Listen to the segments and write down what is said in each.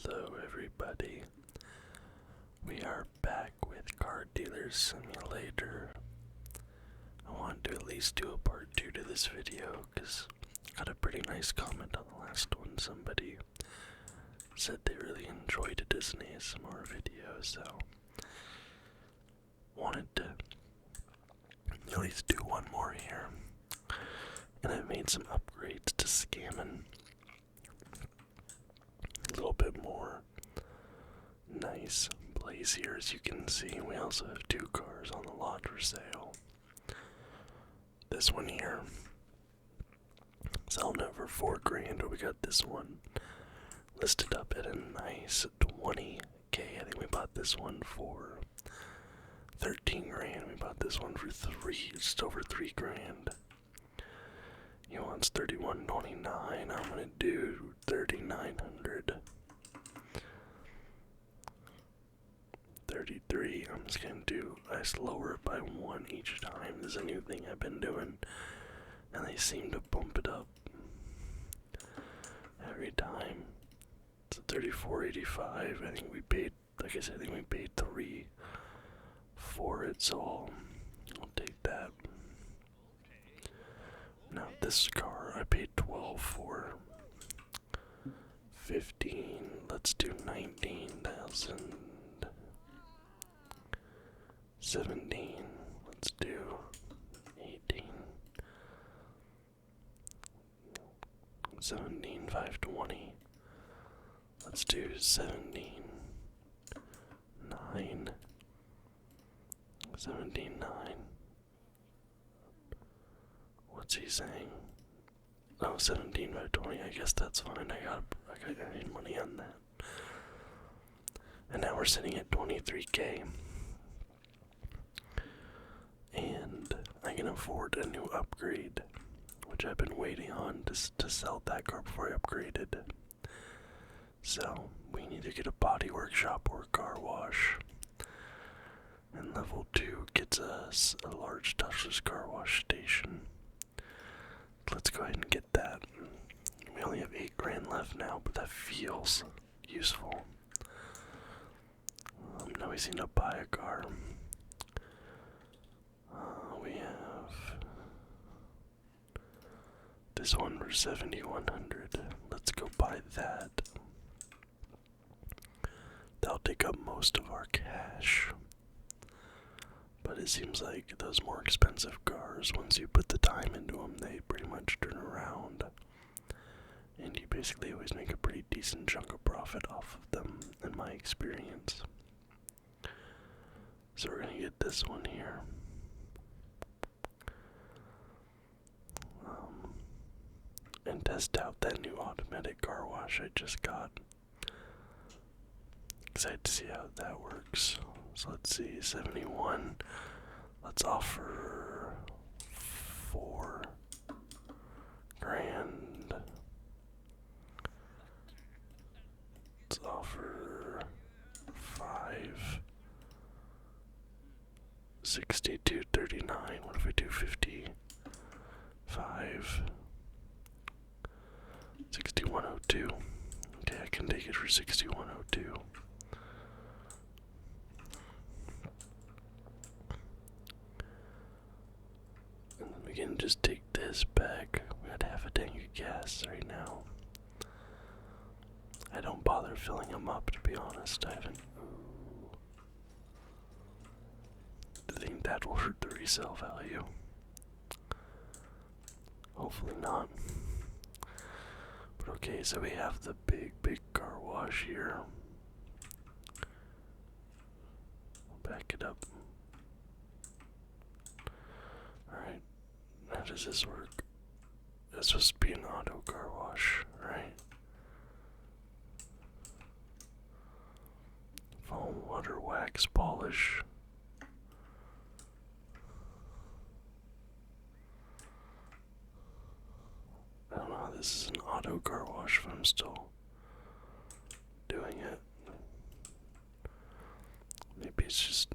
Hello, everybody. We are back with Car Dealer Simulator. I wanted to at least do a part 2 to this video because I got a pretty nice comment on the last one. Somebody said they really enjoyed it as an ASMR video, so wanted to at least do one more here. And I made some upgrades to Scammon. A little bit more nice place here, as you can see. We also have 2 cars on the lot for sale. This one here, selling it for $4,000, but we got this one listed up at a nice $20,000. I think we bought this one for $13,000. We bought this one for just over $3,000. He wants $31.29. I'm gonna do $3,900. 33. I'm just gonna do. I just lower it by 1 each time. This is a new thing I've been doing, and they seem to bump it up every time. It's $34.85. I think we paid. Like I said, I think we paid $3 for it, so I'll take that. Now this car I paid $12 for. 15. Let's do 19,000. 17. Let's do 18. 17,520. Let's do 17. 9. 17,9. What's he saying? Oh, 17,520. I guess that's fine. I need money on that. And now we're sitting at 23K. And I can afford a new upgrade, which I've been waiting on to sell that car before I upgraded. So we need to get a body workshop or car wash. And level 2 gets us a large touchless car wash station. Let's go ahead and get that. We only have $8,000 left now, but that feels useful. Now we seem to buy a car. We have this one for $7,100. Let's go buy that. That'll take up most of our cash. But it seems like those more expensive cars, once you put the time into them, they pretty much turn around. And you basically always make a pretty decent chunk of profit off of them, in my experience. So we're gonna get this one here. And test out that new automatic car wash I just got. Excited to see how that works. So let's see, 71. Let's offer $4,000. Let's offer 5. 62.39. What if we do 55? 6102. Okay, I can take it for 6102. And then we can just take this back. We got half a tank of gas right now. I don't bother filling them up, to be honest. I haven't. I think that will hurt the resale value. Hopefully not. But okay, so we have the big car wash here. Back it up. Alright, how does this work? It's supposed to be an auto car wash, right? Foam, water, wax, polish. I don't know how this is an auto car wash if I'm still doing it.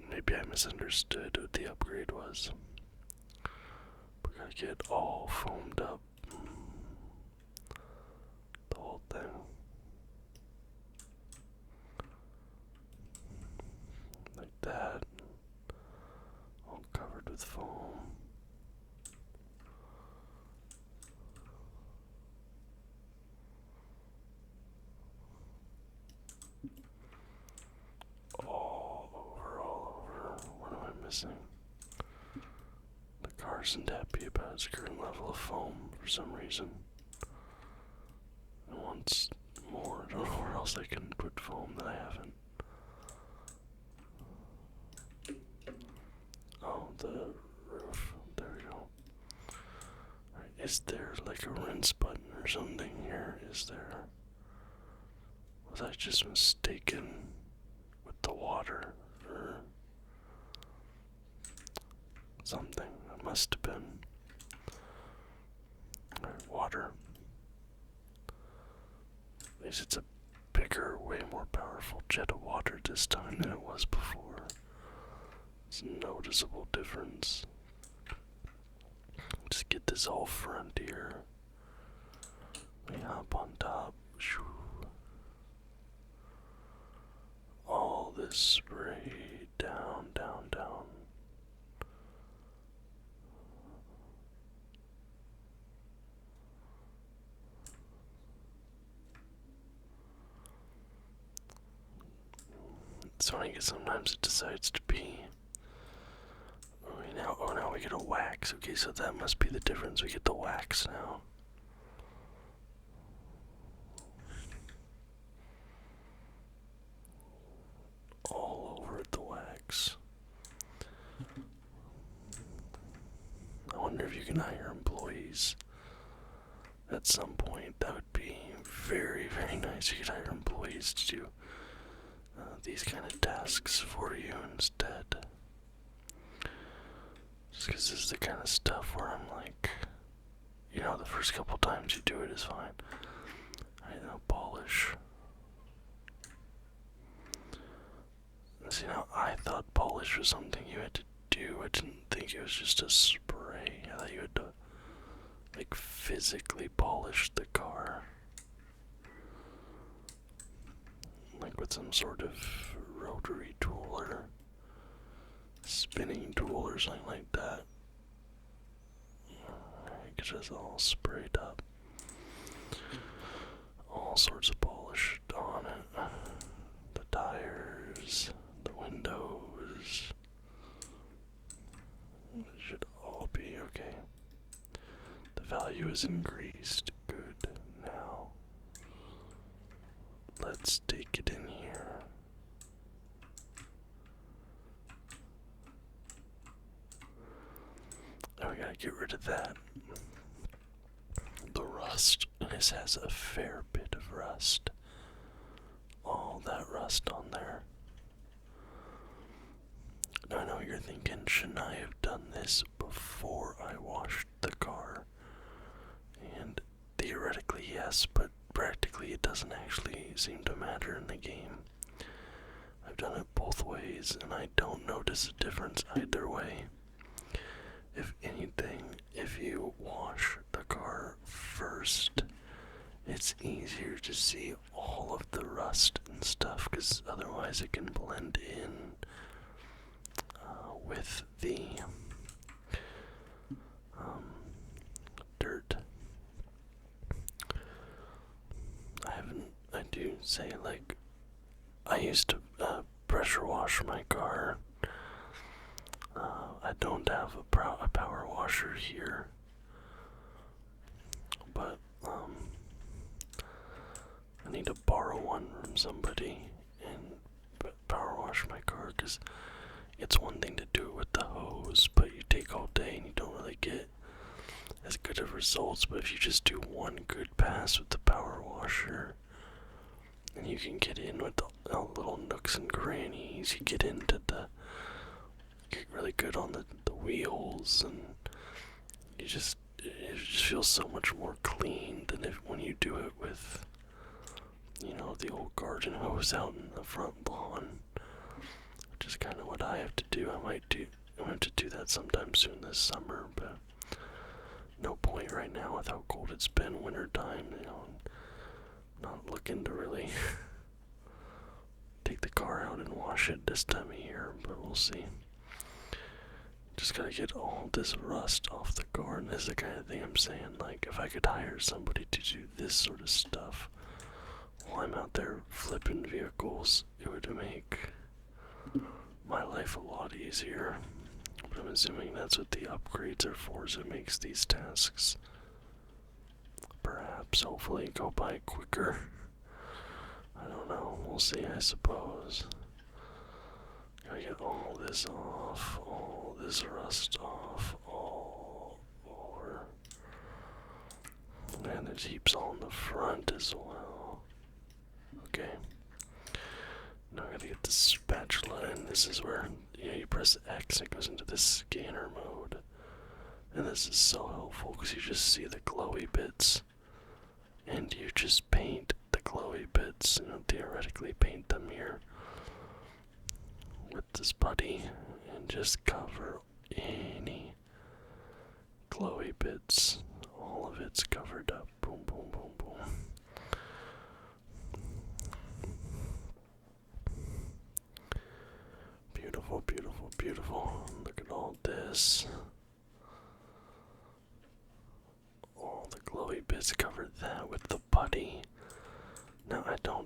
Maybe I misunderstood what the upgrade was. We gotta get all foamed up. The whole thing. car isn't happy about its current level of foam for some reason. It wants more. I don't know where else I can put foam that I haven't. Oh, the roof. There we go. Right, is there like a rinse button or something here? Is there? Was I just mistaken with the water or something? It must have been. Alright, water. At least it's a bigger, way more powerful jet of water this time than it was before. It's a noticeable difference. Just get this all front here. We hop on top. Shoo. All this spray down, down, down. It's funny because sometimes it decides to be. Oh, now we get a wax. Okay, so that must be the difference. We get the wax now. All over the wax. I wonder if you can hire employees at some point. That would be very, very nice. You could hire employees to do these kind of tasks for you instead. Just because this is the kind of stuff where I'm like, you know, the first couple times you do it is fine. I know, polish. See, now I thought polish was something you had to do. I didn't think it was just a spray. I thought you had to, like, physically polish the car. Like with some sort of rotary tool or spinning tool or something like that. Get us all sprayed up. All sorts of polish on it. The tires, the windows. It should all be okay. The value is increased. Good. Now, let's take it in here. Now we gotta get rid of that. The rust. This has a fair bit of rust. All that rust on there. Now I know you're thinking, shouldn't I have done this before I washed the car? And theoretically yes, but practically it doesn't actually seem to matter in the game. I've done it both ways and I don't notice a difference either way. If anything, if you wash the car first, it's easier to see all of the rust and stuff, because otherwise it can blend in with the dirt. I do say, like, I used to pressure wash my car. I don't have a power washer here, but I need to borrow one from somebody and power wash my car, because it's one thing to do it with the hose, but you take all day and you don't really get as good of results. But if you just do one good pass with the power washer, and you can get in with the little nooks and crannies, you get really good on the wheels, and it just feels so much more clean than when you do it with, you know, the old garden hose out in the front lawn, which is kind of what I have to do. I might have to do that sometime soon this summer, but no point right now with how cold it's been, winter time, you know. Not looking to really take the car out and wash it this time of year, but we'll see. Just gotta get all this rust off the car, and this is the kind of thing I'm saying, like, if I could hire somebody to do this sort of stuff while I'm out there flipping vehicles, it would make my life a lot easier. But I'm assuming that's what the upgrades are for, so it makes these tasks perhaps, hopefully, go by quicker. I don't know, we'll see, I suppose. Gotta get all this off, all this rust off, all over. And there's heaps all in the front as well. Okay. Now I gotta get the spatula, and this is where you press X and it goes into this scanner mode. And this is so helpful because you just see the glowy bits. And you just paint the glowy bits, theoretically paint them here with this putty and just cover any glowy bits. All of it's covered up. Boom, boom, boom, boom. Beautiful, beautiful, beautiful. Look at all this. All the glowy bits covered that with the putty. Now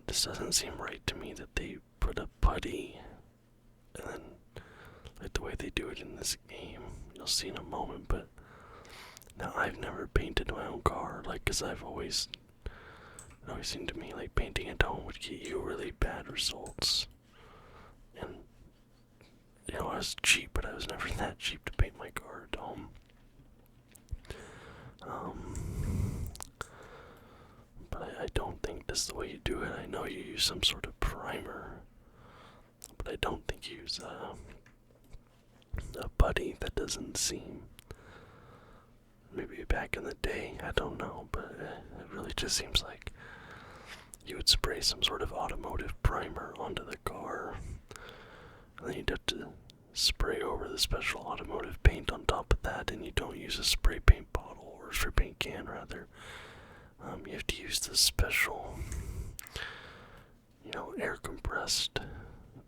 this doesn't seem right to me that they put a putty and then, like the way they do it in this game, you'll see in a moment, but now I've never painted my own car, like, cause it always seemed to me like painting at home would get you really bad results. And, I was cheap, but I was never that cheap to paint my car at home. But I don't think this is the way you do it. I know you use some sort of primer, but I don't think you use a putty. That doesn't seem. Maybe back in the day, I don't know, but it really just seems like you would spray some sort of automotive primer onto the car, and then you'd have to spray over the special automotive paint on top of that, and you don't use a spray paint bottle, or spray paint can rather. You have to use the special, air compressed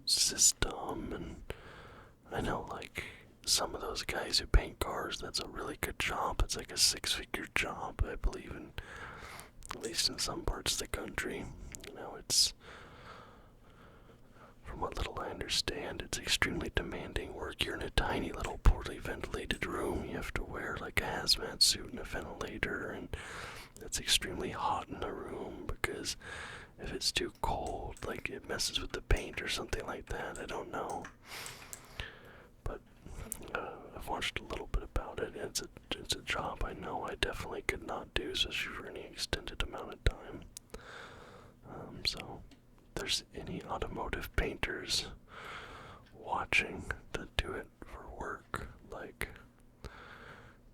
system, and I know, like, some of those guys who paint cars, that's a really good job. It's like a 6-figure job, I believe, at least in some parts of the country. It's, from what little I understand, it's extremely demanding work. You're in a tiny little poorly ventilated room. You have to wear like a hazmat suit and a ventilator, and it's extremely hot in the room because if it's too cold, like it messes with the paint or something like that. I don't know. But I've watched a little bit about it. It's a job I know I definitely could not do, especially for any extended amount of time. So, if there's any automotive painters watching that do it for work, like,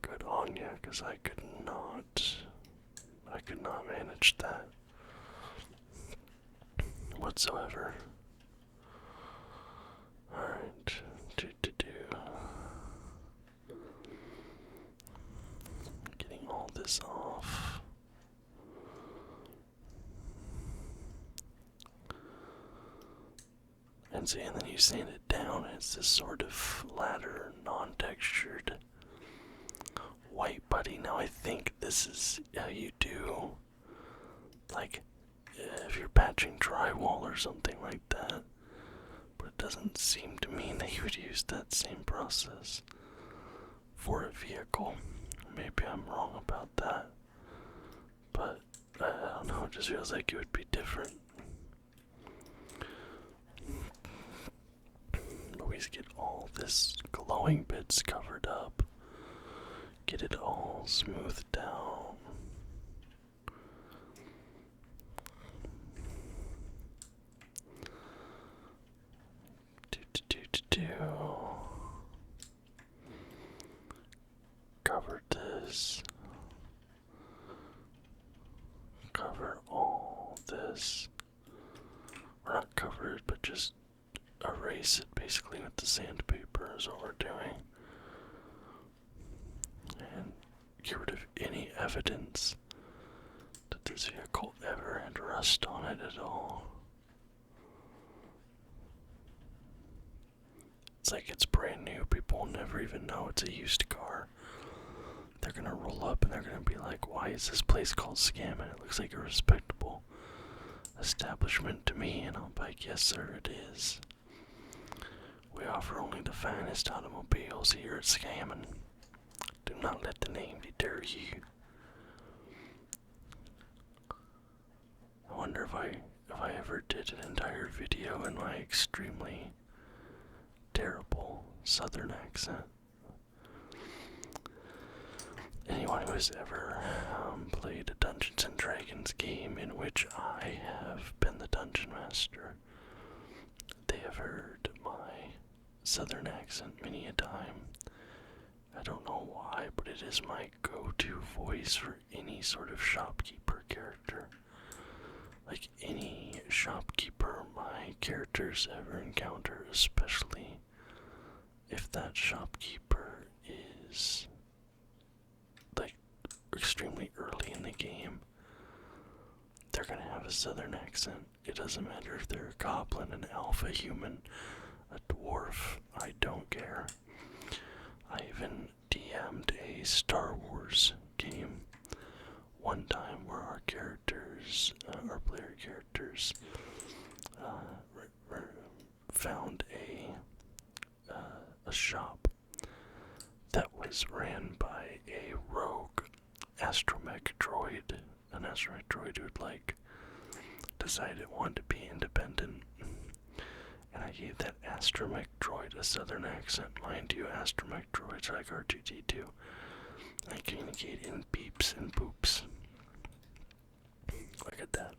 good on ya, because I could not manage that whatsoever. Alright, getting all this off. And then you sand it down, and it's this sort of flatter, non-textured white putty. Now I think this is how you do, like, if you're patching drywall or something like that. But it doesn't seem to me that you would use that same process for a vehicle. Maybe I'm wrong about that, but I don't know, it just feels like it would be different. Always get all this glowing bits covered up, get it all smoothed down. Cover this. Cover all this. Or not cover it, but just erase it basically with the sandpaper is what we're doing. And get rid of any evidence that this vehicle ever had rust on it at all. It's like it's brand new. People will never even know it's a used car. They're gonna roll up and they're gonna be like, why is this place called Scammon? It looks like a respectable establishment to me. And I'll be like, yes sir, it is. We offer only the finest automobiles here at Scammon. Do not let the name deter you. I wonder if I ever did an entire video in my extremely terrible southern accent. Anyone who has ever played a Dungeons and Dragons game in which I have been the dungeon master, they have heard my southern accent many a time. I don't know why, but it is my go-to voice for any sort of shopkeeper character. Like any shopkeeper my characters ever encounter, especially if that shopkeeper is like extremely early in the game, they're gonna have a southern accent. It doesn't matter if they're a goblin, an elf, a human, a dwarf, I don't care. I even DM'd a Star Wars game one time where our characters, our player characters, found a shop that was ran by a rogue astromech droid, an astromech droid who'd decided it wanted to be independent. And I gave that astromech droid a southern accent. Mind you, astromech droids are like R2-D2. I communicate in beeps and boops. Look at that.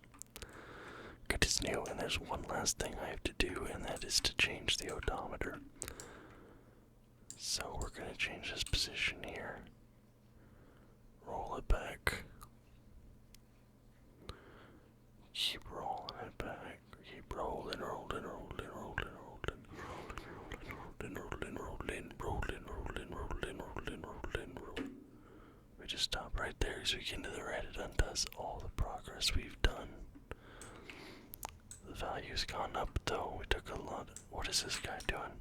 Good as new, and there's one last thing I have to do, and that is to change the odometer. So we're going to change this position here. Roll it back. Keep rolling it back. Keep rolling, rolling, rolling, rolling, rolling, rolling, rolling, rolling, rolling, rolling, rolling, rolling, rolling, rolling. We just stop right there as we get into the red. It undoes all the progress we've done. The value's gone up though. We took a lot. What is this guy doing?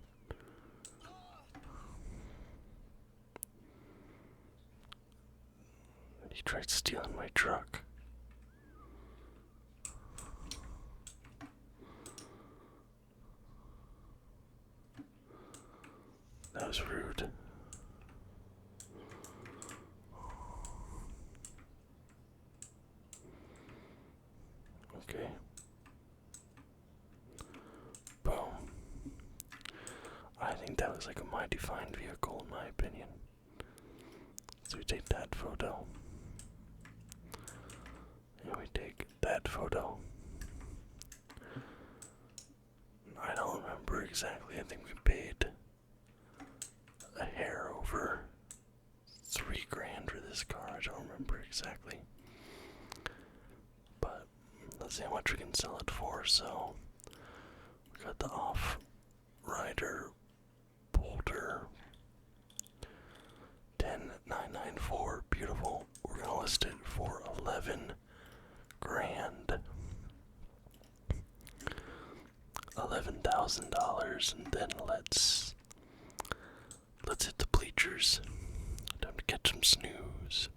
He tried stealing my truck. That was rude. Okay. Boom. I think that was like a mighty fine vehicle in my opinion. So we take that photo. And we take that photo. I don't remember exactly. I think we paid a hair over $3,000 for this car. I don't remember exactly. But let's see how much we can sell it for. So we got the Off-Rider Boulder 10994. Beautiful. We're gonna list it for $11,000. $11,000, and then let's hit the bleachers. Time to get some snooze.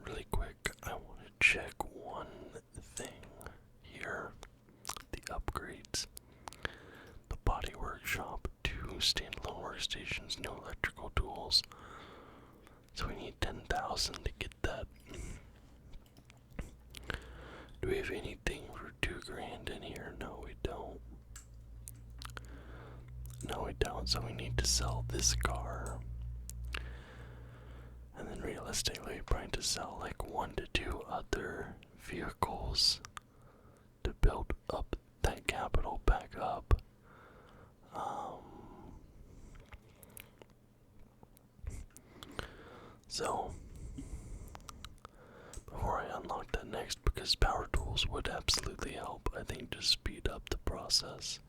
Really quick, I want to check one thing here. The upgrades. The Body Workshop, 2 standalone workstations, no electrical tools. So we need 10,000 to get that. Do we have anything for $2,000 in here? No, we don't. No, we don't. So we need to sell this car. And then realistically, we're trying to sell like 1 to 2 other vehicles to build up that capital back up. So before I unlock that next, because power tools would absolutely help, I think, to speed up the process.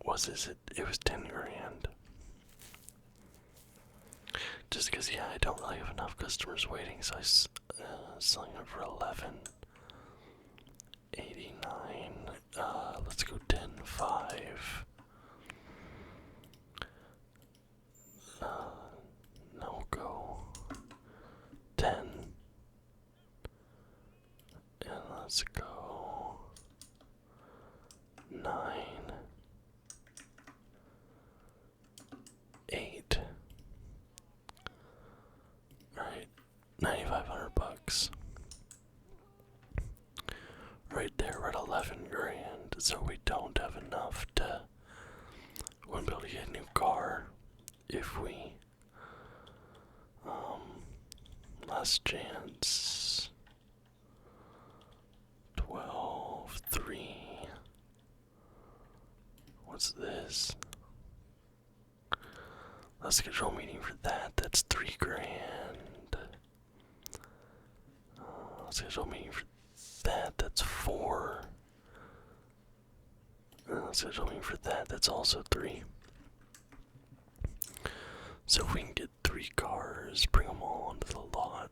It was $10,000. Just because, yeah, I don't really have enough customers waiting, so I selling it for $11.89. Let's go 10.5. No, go 10. And let's go last chance. 12, 3. What's this? Let's schedule a meeting for that. That's $3,000. Let's schedule a meeting for that. That's 4. Let's schedule a meeting for that. That's also 3. So if we can get 3 cars, bring them all onto the lot.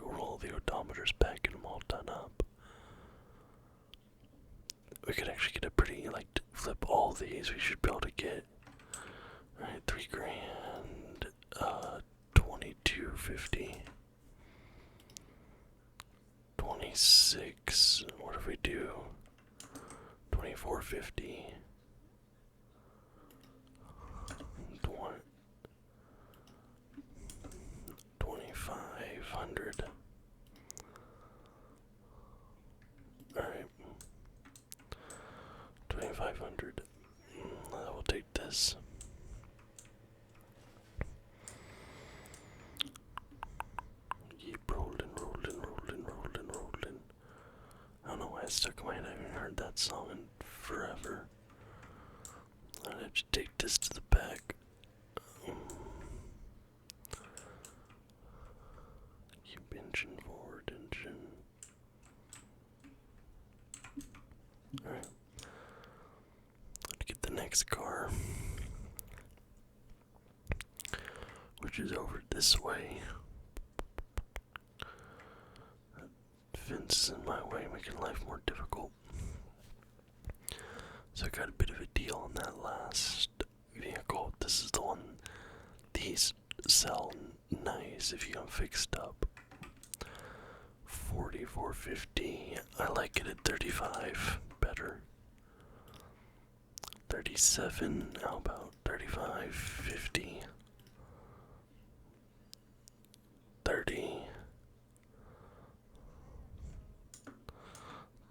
Roll the odometers back, get them all done up. We could actually get a pretty, flip all these. We should be able to get, alright, $3,000, 2250, 26. What if we do 2450? 2500. Alright. 2500. I will take this. Keep rolling. I don't know why it's stuck in my head. I haven't heard that song in forever. I'd have to take this to the back. Keep inching forward, inching. Alright. Let's get the next car, which is over this way. That fence is in my way, making life more difficult. So I got a bit of a deal on that last vehicle. This is the one. These sell nice if you get them fixed up. 4450. I like it at 35 better. 37. How about 3550? 30.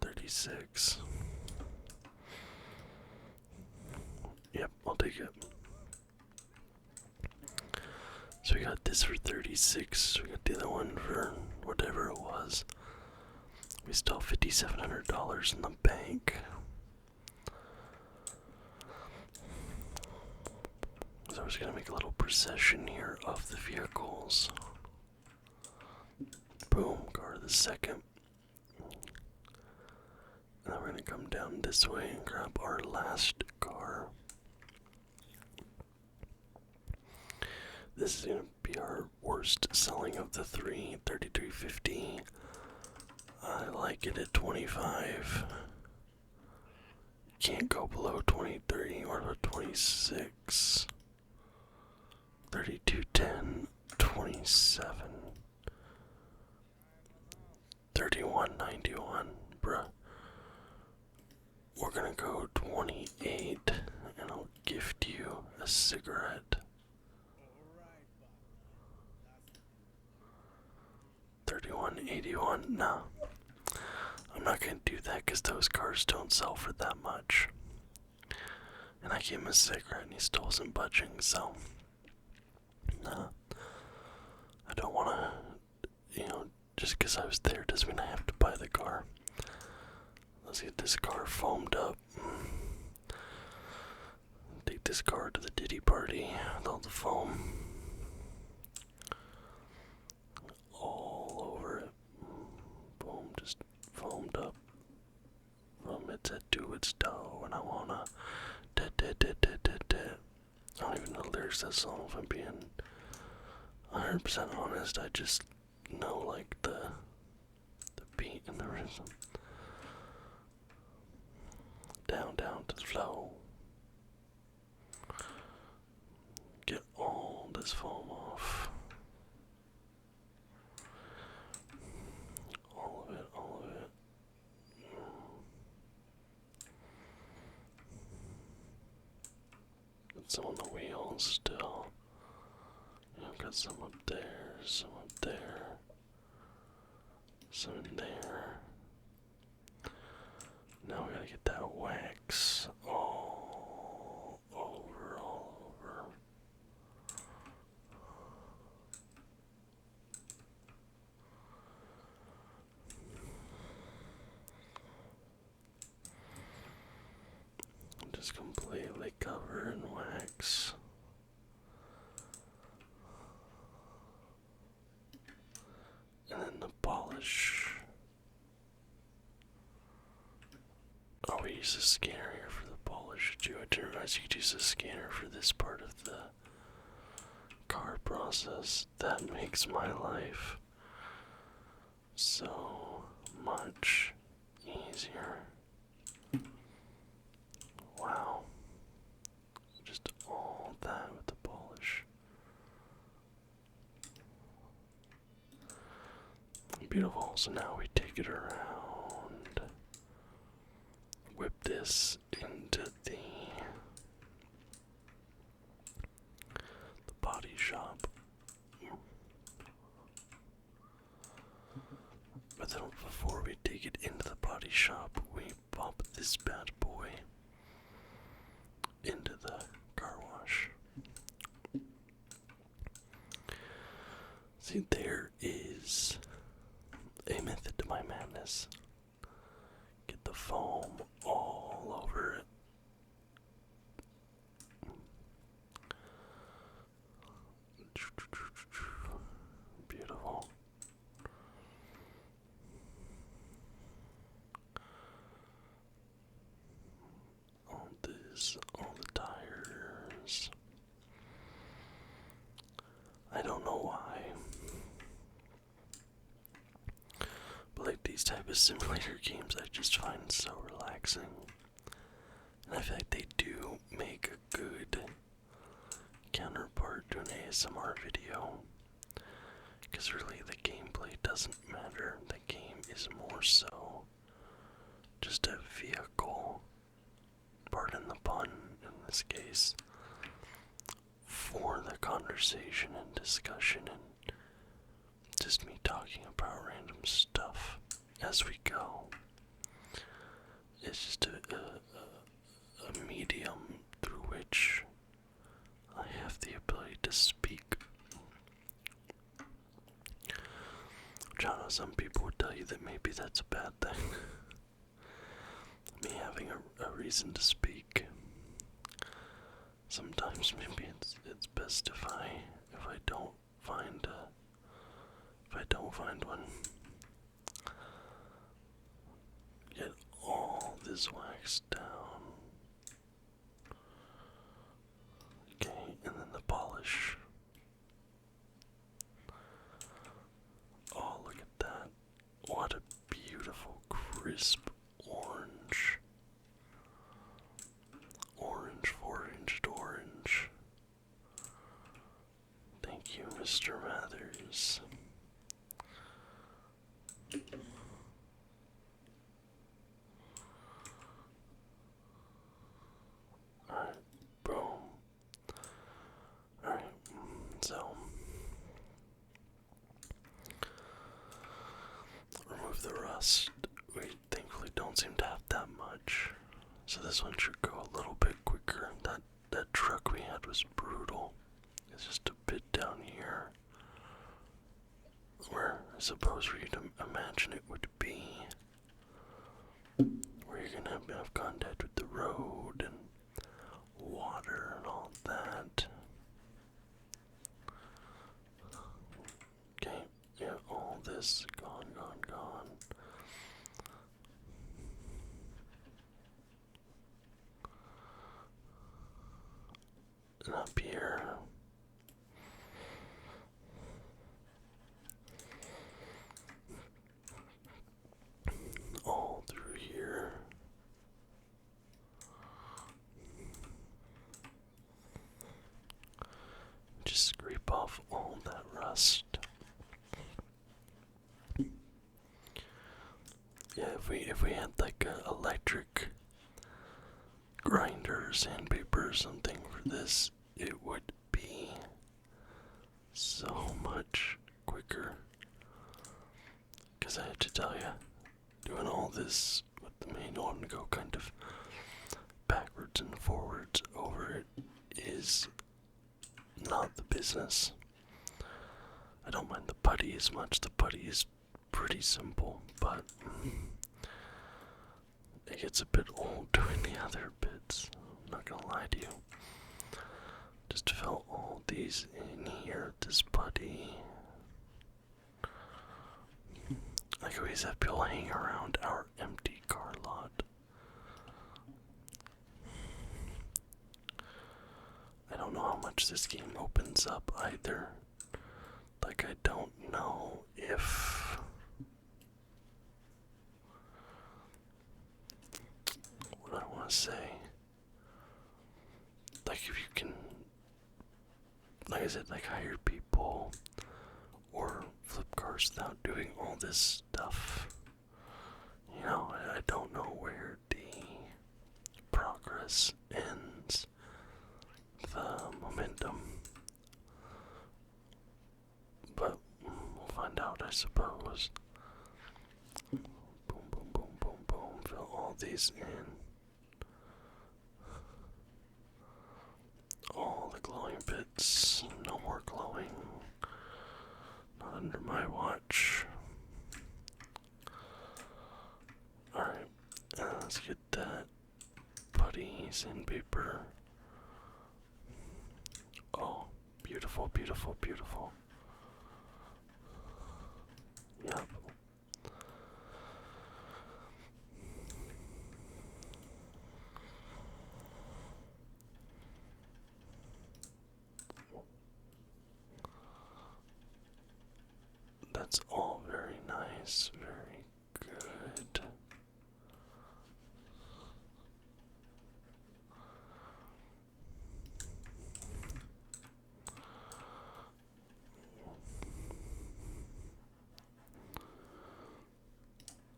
36. Yep, I'll take it. So we got this for 36. We got the other one for whatever it was. We still have $5,700 in the bank. So I was gonna make a little procession here of the vehicles. Boom, car to the second. And then we're gonna come down this way and grab our last car. This is gonna be our worst selling of the 3, 3350. I like it at 25. Can't go below 23 or about 26. 3210, 27. 3191, bruh. We're gonna go 28 and I'll gift you a cigarette. 3181, no. I'm not gonna do that because those cars don't sell for that much. And I gave him a cigarette and he still wasn't budging, so. No. I don't wanna, just because I was there doesn't mean I have to buy the car. Let's get this car foamed up. Take this car to the Diddy party with all the foam all over it. Boom, just foamed up from its head to its toe, and I wanna I don't even know the lyrics to that song if I'm being 100% honest. I just know the beat and the rhythm. Down to the flow. Get all this foam off. All of it. Got some on the wheels still. I've got some up there, some up there, some in there. Now we gotta get that wax all over. Just completely cover in wax. And then the polish. Oh, we use a scanner here for the polish too. I didn't realize you could use a scanner for this part of the car process. That makes my life so much easier. Wow. Just all that with the polish. Beautiful. So now we take it around, whip this into the body shop. But then before we take it into the body shop, we pop this bad boy into the car wash. See, there is a method to my madness. Get the foam all over it. Beautiful. All this, all the tires. I don't know why, but like these type of simulator games I just find so relaxing. And I feel like they do make a good counterpart to an ASMR video. Because really the gameplay doesn't matter. The game is more so just a vehicle, pardon the pun in this case, for the conversation and discussion and just me talking about random stuff as we go. It's just a medium through which I have the ability to speak. Which I know some people would tell you that maybe that's a bad thing. Me having a reason to speak. Sometimes maybe it's best if I don't find one. Get all this wax down. Okay, and then the polish. Oh, look at that. What a beautiful, crisp orange. Orange, 4-inch orange. Thank you, Mr. Mathers. Alright, boom. Alright, so remove the rust. We thankfully don't seem to have that much. So this one should go a little bit quicker. That truck we had was brutal. It's just a bit down here where I suppose for you to imagine it would be, where you're gonna have contact with the road and water and all that. Okay, yeah, all this gone, gone, gone. And up here, all through here. Just scrape off all that rust. Yeah, if we had like a electric grinder or sandpaper or something for this, it would be so much quicker. Because I have to tell you, doing all this with the manual and go kind of backwards and forwards over it is not the business. I don't mind the putty as much. The putty is pretty simple, but it gets a bit old doing the other bits. not gonna lie to you. Just to fill all these in here, this putty. I always have people hanging around our empty car lot. I don't know how much this game opens up either. Like, I don't know if... what do I want to say? Like, if you can, like I said, like, hire people or flip cars without doing all this stuff. You know, I don't know where the progress ends, the momentum, but we'll find out, I suppose. Boom, boom, boom, boom, boom. Fill all these in. All the glowing bits. No more glowing. Not under my watch. Alright, let's get that putty sandpaper. Oh, beautiful, beautiful, beautiful. Yep. That's all very nice, very good.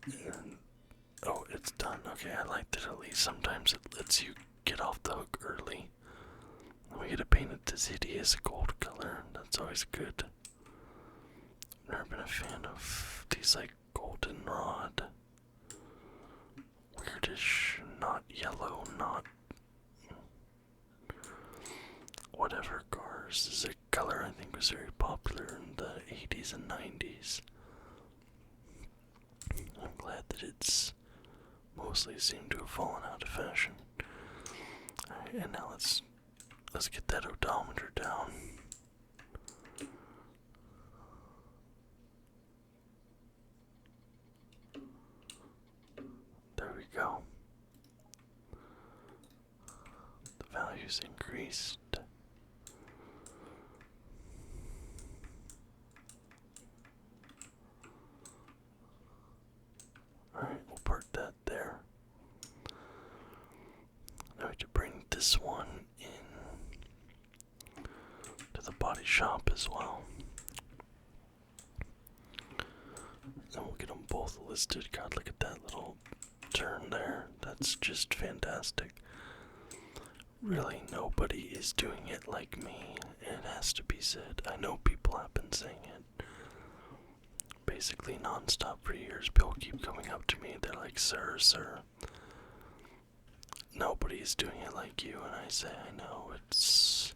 And, oh, it's done. Okay, I like that at least sometimes it lets you get off the hook early. And we get to paint it this hideous gold color. That's always good. Never been a fan of these like goldenrod, weirdish, not yellow, not whatever cars. This is a color I think was very popular in the 80s and 90s. I'm glad that it's mostly seemed to have fallen out of fashion. Alright, and now let's get that odometer down. There we go. The value's increased. Alright, we'll park that there. Now we have to bring this one in to the body shop as well. And we'll get them both listed. God, look at that little turn there. That's just fantastic. Really, nobody is doing it like me. It has to be said. I know people have been saying it basically non-stop for years. People keep coming up to me. They're like, sir, nobody is doing it like you. And I say, I know, it's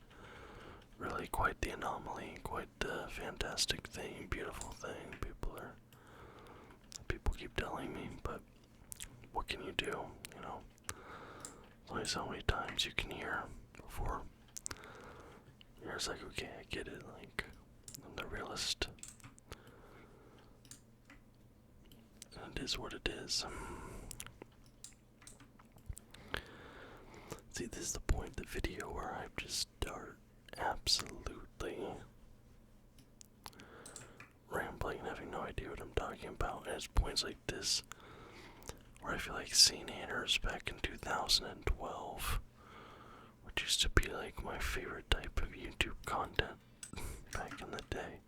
really quite the anomaly, quite the fantastic thing, beautiful thing. People keep telling me, but what can you do, you know? There's only so many times you can hear before you're just like, okay, I get it, like, I'm the realist. And it is what it is. See, this is the point of the video where I just start absolutely rambling and having no idea what I'm talking about. And it's points like this where I feel like Scene Hanners back in 2012, which used to be like my favorite type of YouTube content back in the day.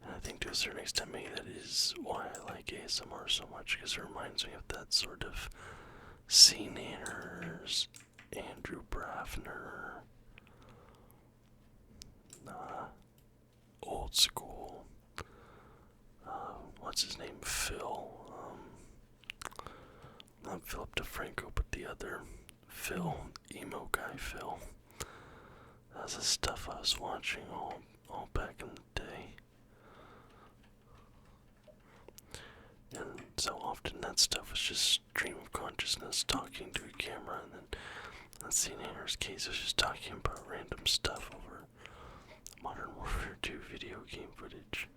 And I think to a certain extent maybe that is why I like ASMR so much, because it reminds me of that sort of Scene Hanners, Andrew Braffner, old school, what's his name, Phil, not Philip DeFranco, but the other Phil, emo guy Phil. That's the stuff I was watching all back in the day. And so often that stuff was just stream of consciousness talking to a camera, and then Scene Haters case was just talking about random stuff over Modern Warfare 2 video game footage.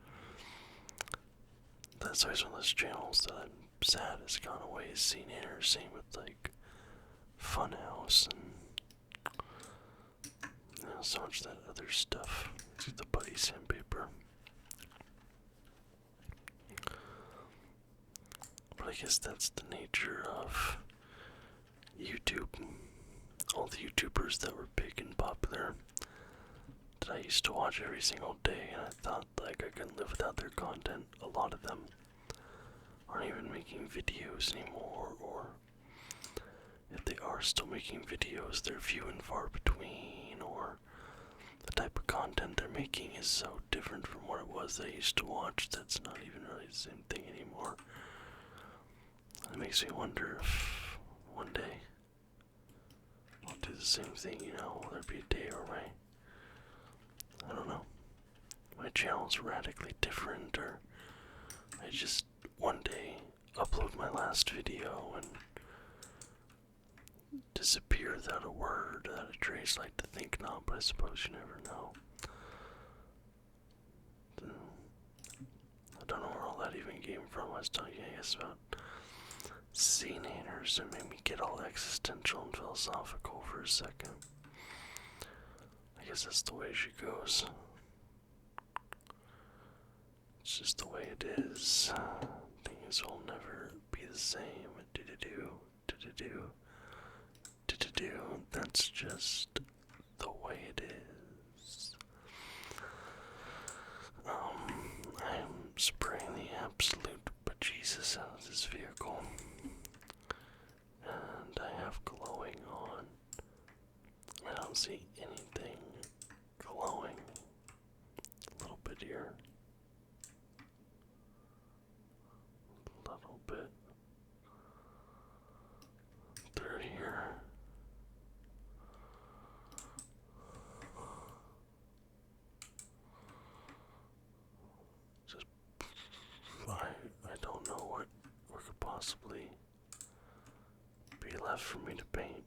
That's always one of those channels that I'm sad has gone away. Scene Haters, same with like Funhouse and so much of that other stuff. See the Buddy Sandpaper. But I guess that's the nature of YouTube. All the YouTubers that were big and popular that I used to watch every single day, and I thought like I couldn't live without their content. A lot of them aren't even making videos anymore, or if they are still making videos, they're few and far between, or the type of content they're making is so different from what it was I used to watch that's not even really the same thing anymore. It makes me wonder if one day I'll do the same thing, will there be a day where I don't know, my channel's radically different, or I just one day upload my last video and disappear without a word, without a trace. Like to think not, but I suppose you never know. I don't know where all that even came from. I was talking, I guess, about Scene Haters, and made me get all existential and philosophical for a second. I guess that's the way she goes. It's just the way it is. Things will never be the same. Do-do-do, do-do-do, do-do-do. That's just the way it is. I am spraying the absolute bejesus out of this vehicle. And I have glowing on. I don't see anything glowing. A little bit here. A little bit. Through here. Just, I don't know what could possibly be left for me to paint.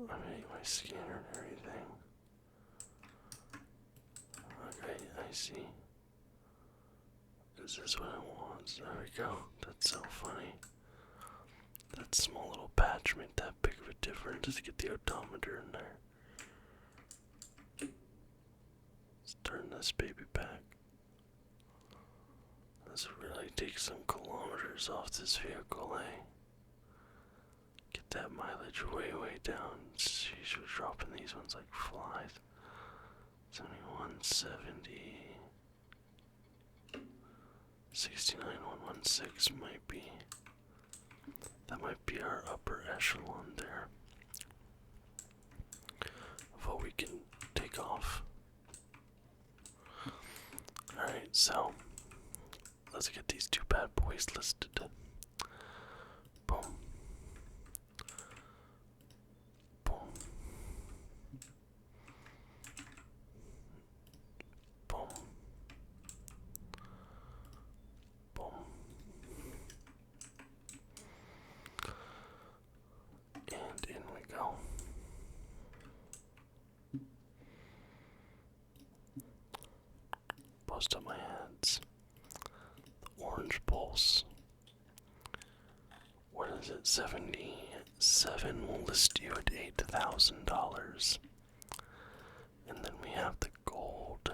I made my scanner and everything. Okay, I see. Is this what it wants? There we go. That's so funny. That small little patch made that big of a difference to get the odometer in there. Let's turn this baby back. This really takes some kilometers off this vehicle, eh? Get that mileage way, way down. She's dropping these ones like flies. 71, 70. 69116 might be. That might be our upper echelon there of what we can take off. Alright, so let's get these two bad boys listed. Boom. Boom. Boom. Boom. And in we go. Post up my ads. The Orange Pulse. What is it? 77 will list you at $8,000. And then we have the gold.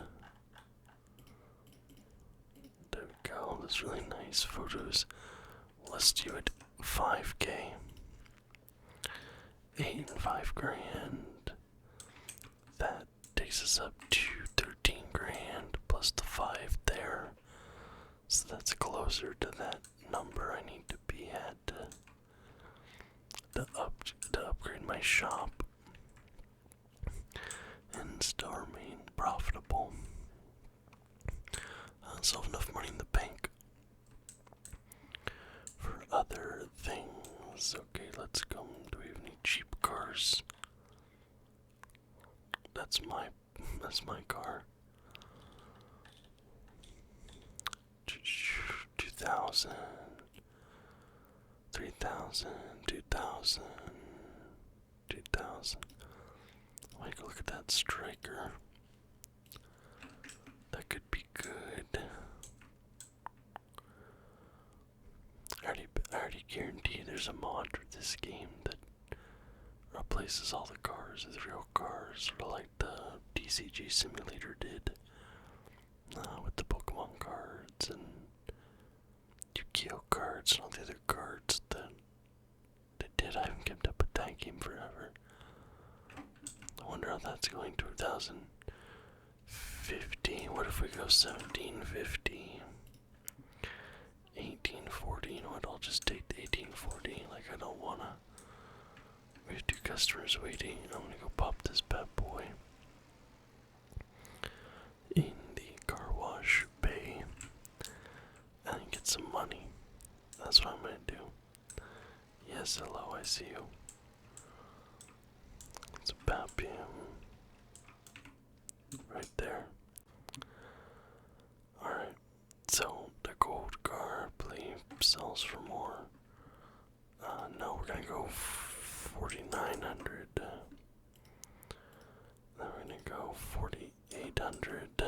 There we go. Those really nice photos list you at 5K. 8 and 5 grand. That takes us up to 13 grand plus the 5 there. So that's closer to that number I need to be at to upgrade my shop and still remain profitable. So enough money in the bank for other things. Okay, let's go. Do we have any cheap cars? That's my That's my car. 2,000, 3,000, 2,000, 2,000. Like, look at that striker. That could be good. I already guarantee there's a mod for this game that replaces all the cars with real cars, sort of like the DCG Simulator did with the Pokemon cards and Yu-Gi-Oh cards and all the other cards that they did. I haven't kept up with that game forever. I wonder how that's going. 2015. What if we go 1750? 1840. You know what? I'll just take the 1840. Like, I don't wanna. We have 2 customers waiting. I'm gonna go pop this bad boy in the car wash bay and get some money. That's what I'm gonna do. Yes, hello, I see you. Let's bap him right there. Alright, so the gold car, I believe, sells for more. No, we're gonna go 4,900. Then we're gonna go 4,800.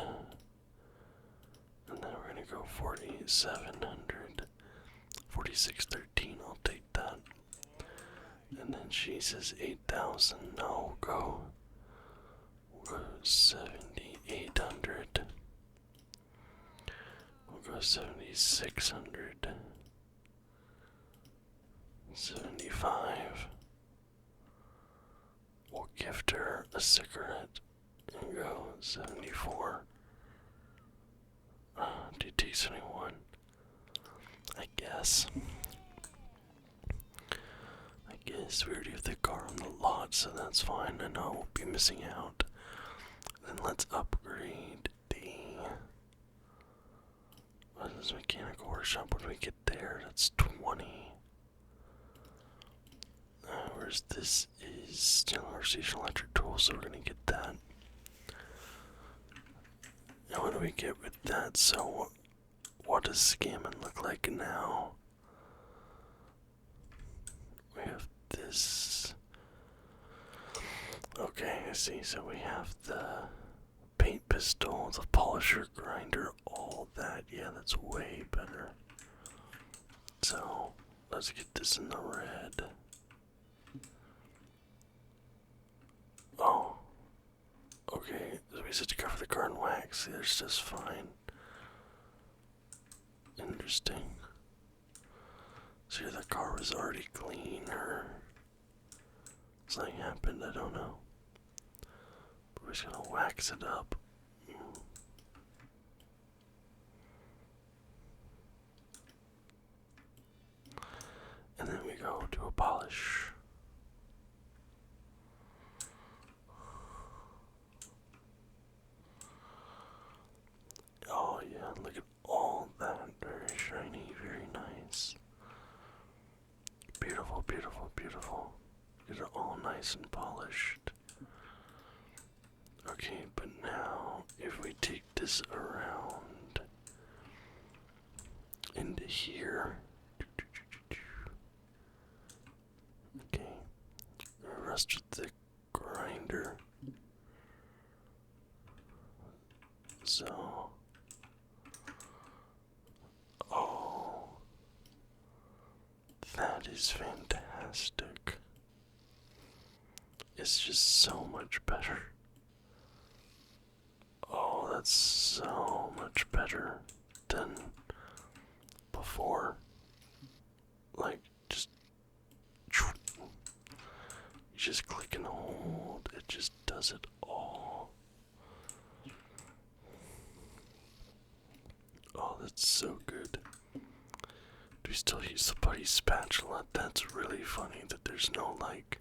And then we're gonna go 4,700. 4,613, I'll take that. And then she says 8,000. No, we'll go 7,800. We'll go 7,600. 75. We'll gift her a cigarette and go 74. DT71. I guess we already have the car on the lot, so that's fine. I know I won't be missing out. Then let's upgrade the. What is this mechanical workshop? What do we get there? That's 20. Where's this? Is still our station electric tool, so we're gonna get that. And what do we get with that? So, what does scamming look like now? We have this. Okay, I see. So we have the paint pistol, the polisher grinder, all that. Yeah, that's way better. So, let's get this in the red. Oh. Okay, so we said to cover the car in wax. See, that's just fine. Interesting. So the car was already clean, or something happened, I don't know. But we're just gonna wax it up. And then we go to a polish. Oh yeah, look at all that. Very shiny, very nice. Beautiful, beautiful, beautiful. These are all nice and polished. Okay, but now if we take this around into here. Okay. Rest with the grinder. So. Oh. That is fantastic. It's just so much better. Oh, that's so much better than before. Like, you just click and hold, it just does it all. Oh, that's so good. Do we still use the putty spatula? That's really funny that there's no, like,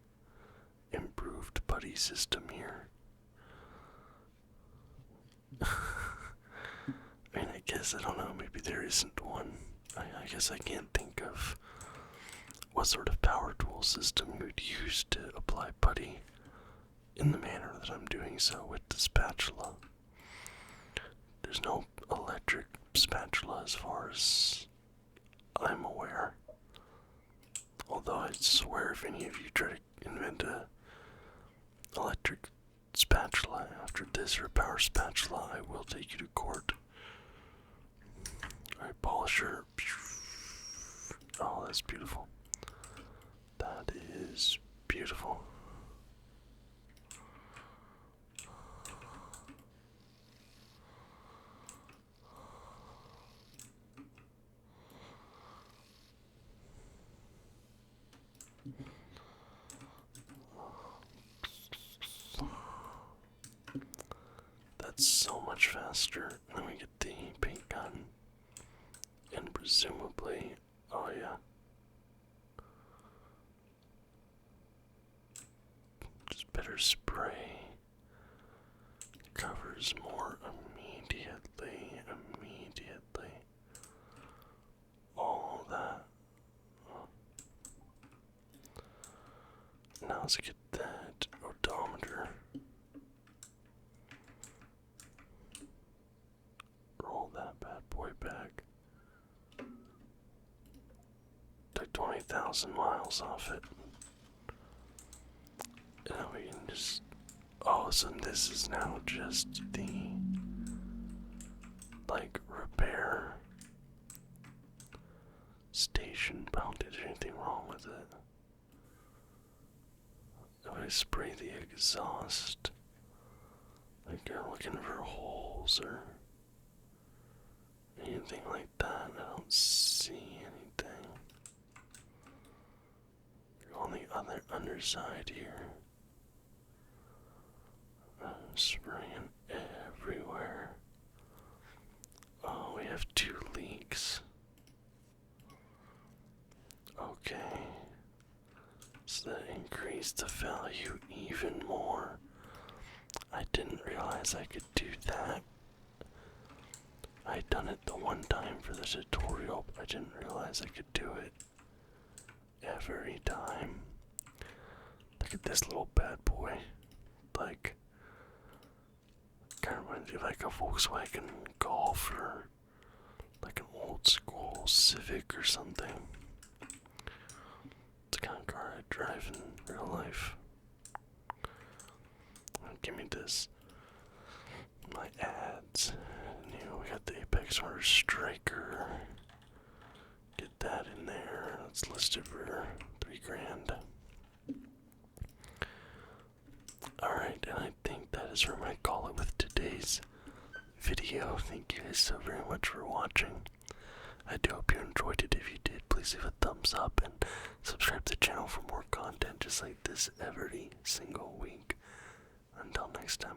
improved putty system here. I mean, I guess, I don't know, maybe there isn't one. I guess I can't think of what sort of power tool system you would use to apply putty in the manner that I'm doing so with the spatula. There's no electric spatula as far as I'm aware. Although I swear if any of you try to invent a electric spatula after this, or a power spatula, I will take you to court. Alright, polisher. Oh, that's beautiful. That is beautiful. That's so much faster. Then we get the paint gun. And presumably, oh yeah. Just better spray. Covers more immediately. All that. Now let's get that odometer. Roll that bad boy back. Took 20,000 miles off it. And now we can just. Oh, so this is now just the. Like, repair station. I don't think there's anything wrong with it. If I spray the exhaust, like you're looking for holes or anything like that, I don't see anything. On the other underside here, I'm spraying everywhere. Oh, we have 2 leaks. Okay. So that increased the value even more. I didn't realize I could do that. I'd done it the one time for the tutorial, but I didn't realize I could do it every time. Look at this little bad boy. Like, kind of reminds me of like a Volkswagen Golf or like an old school Civic or something. It's the kind of car I drive in real life. Give me this. My ads. We got the Apex Order Striker. Get that in there. Let's list it for $3,000. Alright, and I think that is where I'm gonna call it with today's video. Thank you guys so very much for watching. I do hope you enjoyed it. If you did, please leave a thumbs up and subscribe to the channel for more content just like this every single week. Until next time.